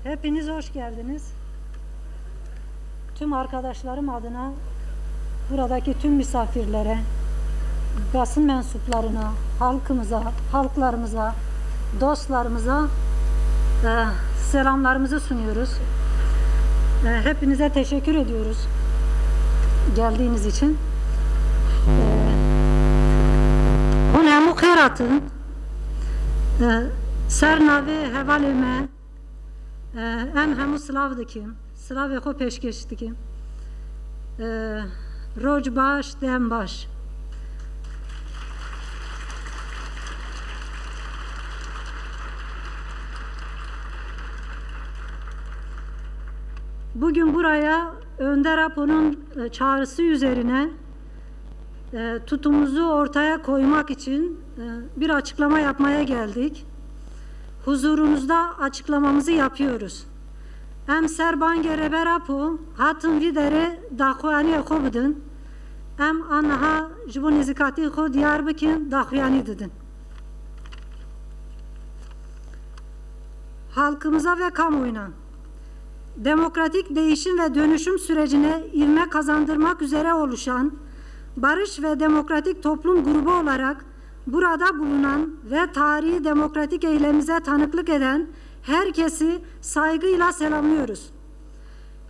Hepiniz hoş geldiniz. Tüm arkadaşlarım adına, buradaki tüm misafirlere, basın mensuplarına, halkımıza, halklarımıza, dostlarımıza selamlarımızı sunuyoruz. Hepinize teşekkür ediyoruz geldiğiniz için. Hune khairatın sernavê hevalê me em hemû silav dikim, silavê xwe pêşkêş dikim. Roj baş, dem baş. Bugün buraya Önder Apo'nun çağrısı üzerine tutumuzu ortaya koymak için bir açıklama yapmaya geldik. Huzurunuzda açıklamamızı yapıyoruz. Em serbange reber Apo hatın videre daxuyani xwe bidin. Em anha ji bo nêzîkatî xwe diyar bikin daxuyanî didin. Halkımıza ve kamuoyuna demokratik değişim ve dönüşüm sürecine ivme kazandırmak üzere oluşan Barış ve Demokratik Toplum grubu olarak burada bulunan ve tarihi demokratik eylemize tanıklık eden herkesi saygıyla selamlıyoruz.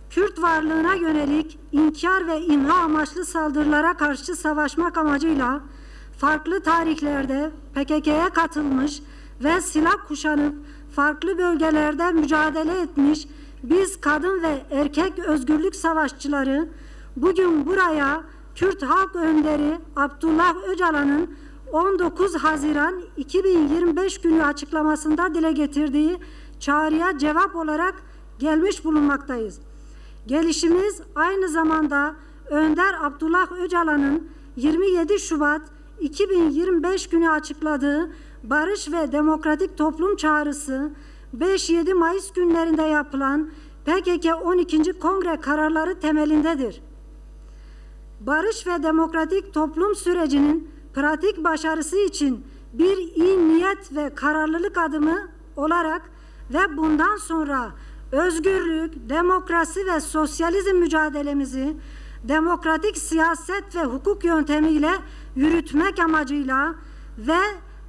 Kürt varlığına yönelik inkar ve imha amaçlı saldırılara karşı savaşmak amacıyla farklı tarihlerde PKK'ya katılmış ve silah kuşanıp farklı bölgelerde mücadele etmiş biz kadın ve erkek özgürlük savaşçıları bugün buraya Kürt halk önderi Abdullah Öcalan'ın 19 Haziran 2025 günü açıklamasında dile getirdiği çağrıya cevap olarak gelmiş bulunmaktayız. Gelişimiz aynı zamanda Önder Abdullah Öcalan'ın 27 Şubat 2025 günü açıkladığı Barış ve Demokratik Toplum çağrısı 5-7 Mayıs günlerinde yapılan PKK 12. Kongre kararları temelindedir. Barış ve Demokratik Toplum sürecinin pratik başarısı için bir iyi niyet ve kararlılık adımı olarak ve bundan sonra özgürlük, demokrasi ve sosyalizm mücadelemizi demokratik siyaset ve hukuk yöntemiyle yürütmek amacıyla ve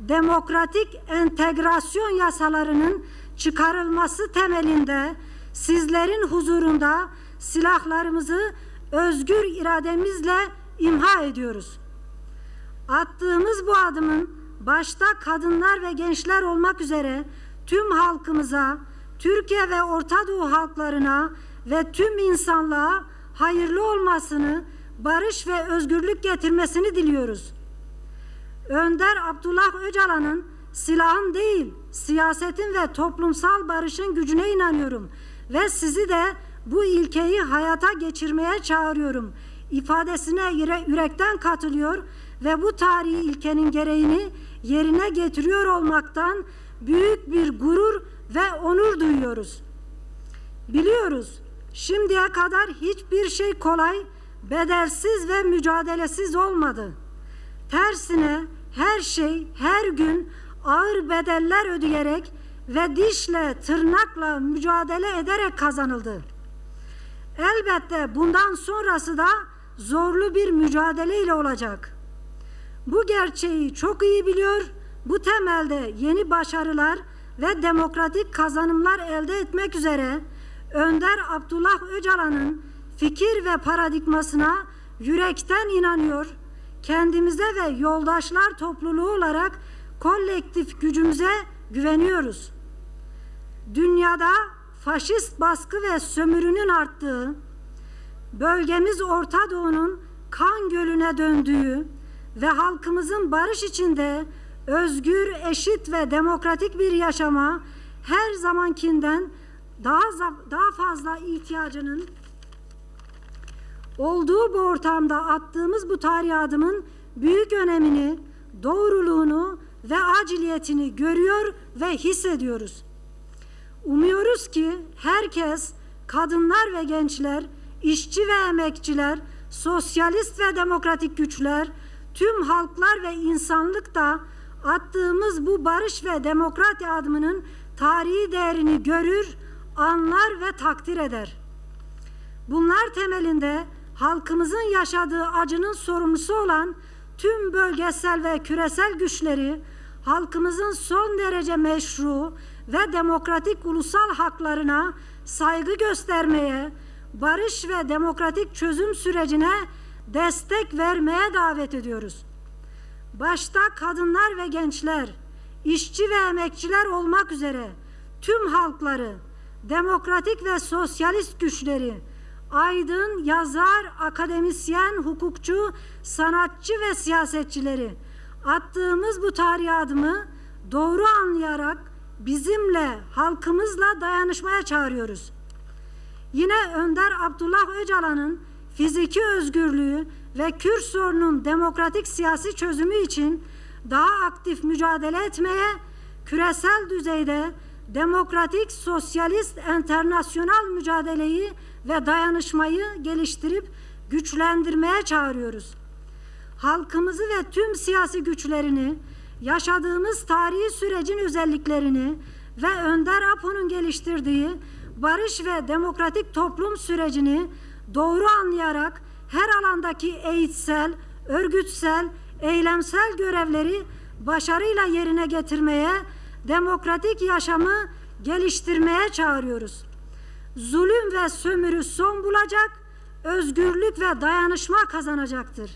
demokratik entegrasyon yasalarının çıkarılması temelinde sizlerin huzurunda silahlarımızı özgür irademizle imha ediyoruz. Attığımız bu adımın başta kadınlar ve gençler olmak üzere tüm halkımıza, Türkiye ve Orta Doğu halklarına ve tüm insanlığa hayırlı olmasını, barış ve özgürlük getirmesini diliyoruz. Önder Abdullah Öcalan'ın silahın değil, siyasetin ve toplumsal barışın gücüne inanıyorum ve sizi de bu ilkeyi hayata geçirmeye çağırıyorum ifadesine yürekten katılıyor ve bu tarihi ilkenin gereğini yerine getiriyor olmaktan büyük bir gurur ve onur duyuyoruz. Biliyoruz, şimdiye kadar hiçbir şey kolay, bedelsiz ve mücadelesiz olmadı. Tersine her şey her gün ağır bedeller ödeyerek ve dişle, tırnakla mücadele ederek kazanıldı. Elbette bundan sonrası da zorlu bir mücadeleyle olacak. Bu gerçeği çok iyi biliyor, bu temelde yeni başarılar ve demokratik kazanımlar elde etmek üzere Önder Abdullah Öcalan'ın fikir ve paradigmasına yürekten inanıyor, kendimize ve yoldaşlar topluluğu olarak kolektif gücümüze güveniyoruz. Dünyada faşist baskı ve sömürünün arttığı, bölgemiz Orta Doğu'nun kan gölüne döndüğü ve halkımızın barış içinde özgür, eşit ve demokratik bir yaşama her zamankinden daha fazla ihtiyacının olduğu bu ortamda attığımız bu tarihi adımın büyük önemini, doğruluğunu ve aciliyetini görüyor ve hissediyoruz. Umuyoruz ki herkes, kadınlar ve gençler, işçi ve emekçiler, sosyalist ve demokratik güçler, tüm halklar ve insanlık da attığımız bu barış ve demokrasi adımının tarihi değerini görür, anlar ve takdir eder. Bunlar temelinde halkımızın yaşadığı acının sorumlusu olan tüm bölgesel ve küresel güçleri, halkımızın son derece meşru ve demokratik ulusal haklarına saygı göstermeye, barış ve demokratik çözüm sürecine destek vermeye davet ediyoruz. Başta kadınlar ve gençler, işçi ve emekçiler olmak üzere tüm halkları, demokratik ve sosyalist güçleri, aydın, yazar, akademisyen, hukukçu, sanatçı ve siyasetçileri attığımız bu tarihi adımı doğru anlayarak bizimle, halkımızla dayanışmaya çağırıyoruz. Yine Önder Abdullah Öcalan'ın fiziki özgürlüğü ve Kürt sorunun demokratik siyasi çözümü için daha aktif mücadele etmeye, küresel düzeyde demokratik, sosyalist, enternasyonal mücadeleyi ve dayanışmayı geliştirip güçlendirmeye çağırıyoruz. Halkımızı ve tüm siyasi güçlerini, yaşadığımız tarihi sürecin özelliklerini ve Önder Apo'nun geliştirdiği barış ve demokratik toplum sürecini doğru anlayarak her alandaki eğitsel, örgütsel, eylemsel görevleri başarıyla yerine getirmeye, demokratik yaşamı geliştirmeye çağırıyoruz. Zulüm ve sömürü son bulacak, özgürlük ve dayanışma kazanacaktır.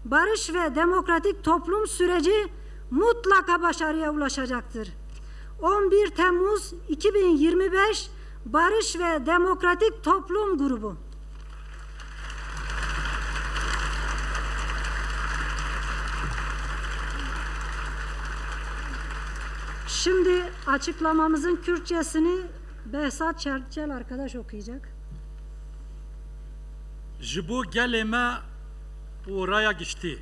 Barış ve demokratik toplum süreci mutlaka başarıya ulaşacaktır. 11 Temmuz 2025 Barış ve Demokratik Toplum Grubu. Şimdi açıklamamızın Kürtçesini Behzat Çerçel arkadaş okuyacak. Ji bo gelê me û raya giştî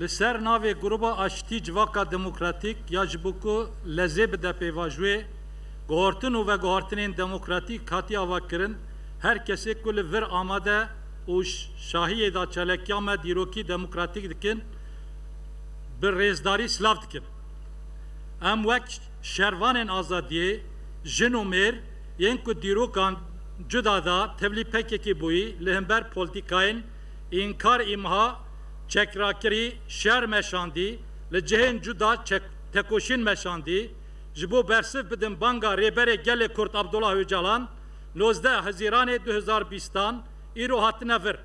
li ser navê gruba aştî civaka demokratîk ya ji bo ku lezê bide pêvajûyê guhartin û veguhartinên demokratîk hatiye avakirin her kesê ku li vir amade û şahiyê da çelekiya me dîrokî demokratîk dikin bi rêzdarî silav dikin. Em wek şervanên azadiyê jin û mêr yên ku dîrokan cuda da tevlî pekekî bûyî li hember polîtikayên înkar îmha çekrakirî şer meşandî li cihên cuda tekoşîn meşandî ji bo bersiv bidin banga rêberê gelê Kurd Abdullah Öcalan 19 Hezîranê 2020 îro hatine vir.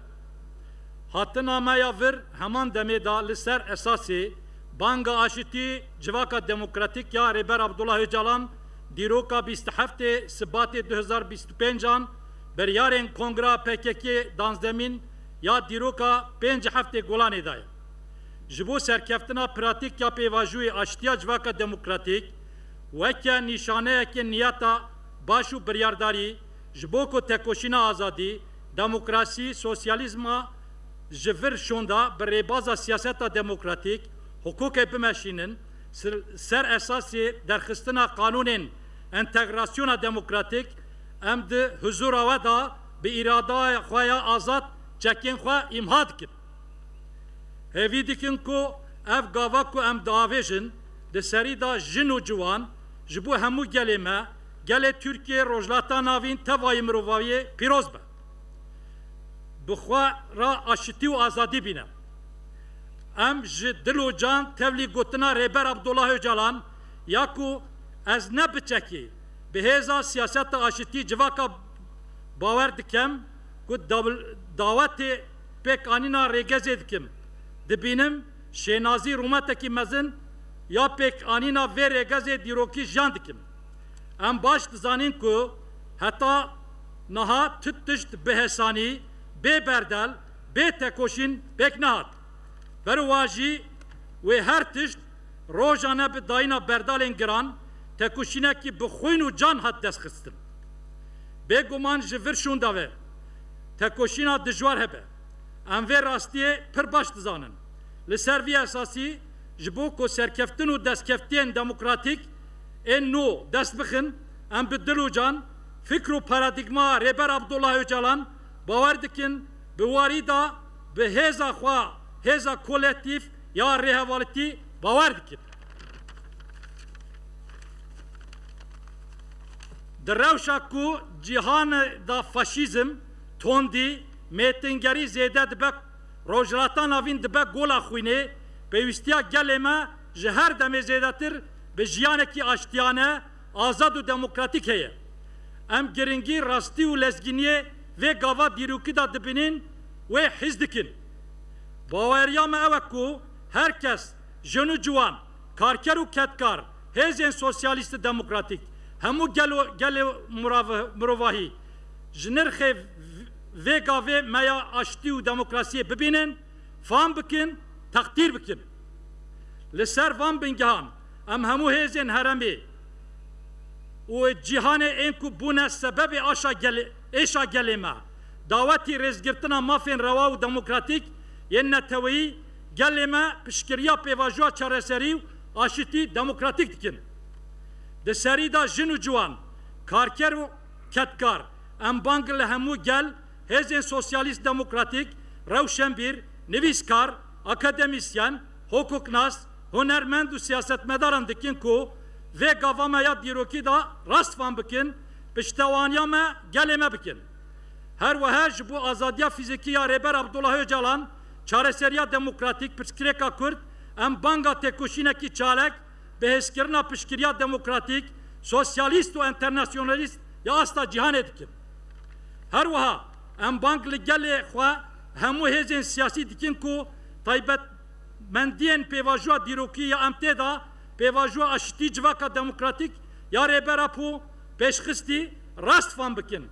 Hatina me ya vir heman demê da li ser esasê banga aşitî civaka demokratîk ya rêber Abdullah Öcalan dîroka 27 Sibatê 2025 beryarên Kongra PKK danzdemîn ya dîroka 5 heftê Golanê da ye. Ji bo serkeftina pratik ya pêvajûyê aştiya civaka demokratîk weke nîşaneyekê niyeta baş û biryardarî ji bo ku tekoşîna azadî, demokrasî, sosyalîzma ji vir şonda bi rêbaza siyaseta demokratîk hukukê bimeşînin ser esasê derxistina kanûnên entegrasyona demokratîk em di huzura we da bi îradaya xwe ya azad çekên xwe îmha dikin. Hêvî dikin ku ev gava ku em diavêjin di serî da jin û ciwan ji bo hemû gelê me gelê Tirkiye rojlata navîn tevayê mirovaviyê pîroz be. Bi xwe ra aşitî û azadî bîne. Em ji dil û can tevlî gotina rêber Abdullah Öcalan ya ku ez ne biçekî bi hêza siyaseta aşitî civaka bawer dikem ku dawetê pêkanîna rêgezê dikim. Dibînim şênazî rûmetekî mezin ya pêkanîna vê rêgezê dîrokî jiyan dikim. Em baş dizanin ku heta niha tişt bihesanî bê berdel bê tekoşîn pek nehat. Berwajî wê her tişt rojane bi dayîna berdalên giran tekoşînekî bi xwîn û can hat destxistin. Bêguman ji vir şûnda ve tekoşîna dijwar hebe. Em vê rastiyê pir baş dizanin. Li ser vî esasî ji bo ku serkeftin û destkeftiyên demokratîk ên nû dest bixin, em bi dil û can fikr û paradigma Rêber Abdullah Öcalan bawer dikin bi warî da bi hêza xwe hêza kolektif ya rêhevalîtî bawer dikin. Di rewşa ku cîhanê da faşîzm, tondî, mêtingerî zêde dibe rojhilata navîn dibe gola xwînê, pêwîstiya gelê me ji her demê zêdetir bi jiyanekî aştiyane, azad û demokratîk heye. Em giringî rastî û lezgîniyê vê gava dîrokî da dibînin wê hîz dikin. Baweriya me ew e ku herkes jin û ciwan, karker û ketkar, hêzên sosyalîst demokratîk, hemû gelê mirovahî ji nirxê vê gavê meya aştî û demokrasiyê bibînin, fam bikin, takdîr bikin. Li ser van bingehan em hemû hêzên heremê û cîhanê ên ku bûne sebebê êşa gelê me dawetî rêzgirtina mafên rewa û demokratîk yên neteweyî gelê me piştgiriya pêvajoya çareserî û aşitî demokratîk dikin. Di serî da jin û ciwan, karker û ketkar, em bang li hemû gel hêzên sosyalîst demokratîk, rewşenbîr, nivîskar, akademisyen, hukuknas, hunermend û siyasetmedaran dikin ku vê gava me ya dîrokî da rast van bikin, piştewaniya me gelê me bikin. Her wiha ji bo azadiya fîzîkî ya Rêber Abdullah Öcalan, çareseriya demokratîk pirsgirêka Kurd, em banga têkoşînekî çalek bi hêzkirina piştgiriya demokratîk, sosyalîst û internasyonalîst ya asta cîhanê dikin. Her wiha em bang li gelê xwe hemû hêzên siyasî dikin ku taybetmendiyên pêvajoya dîrokî ya em tê da pêvajoya aşitî civaka demokratîk ya Rêbera Pû pêşxistî rast van bikin.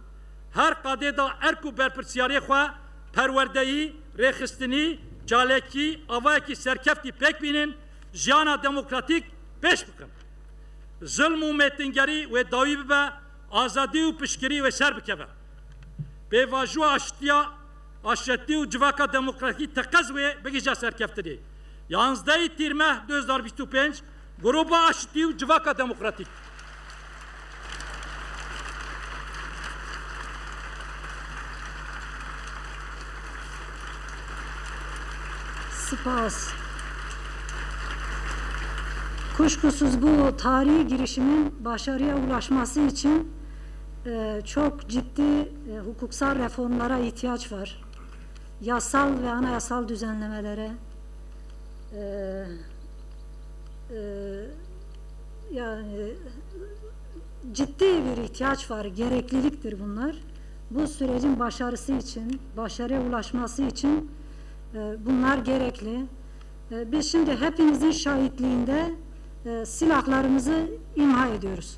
Her qadê da erk û berpirsyariyê xwe perwerdeyî, rêxistinî, calekî, avayekî serkeftî pêk bînin, jiyana demokratîk pêş bikin. Zilm û mêtingerî wê dawî bibe, azadî û piştgirî wê ser bikeve. Pêvajoya aşitî û civaka demokratîk teqez wê bigîja serkeftinê. 11 tîrmeh 2025 Gruba aşitî û civaka demokratîk. Spas. Kuşkusuz bu tarihi girişimin başarıya ulaşması için çok ciddi hukuksal reformlara ihtiyaç var. Yasal ve anayasal düzenlemelere, yani ciddi bir ihtiyaç var, gerekliliktir bunlar. Bu sürecin başarısı için, başarıya ulaşması için bunlar gerekli. Biz şimdi hepinizin şahitliğinde silahlarımızı imha ediyoruz.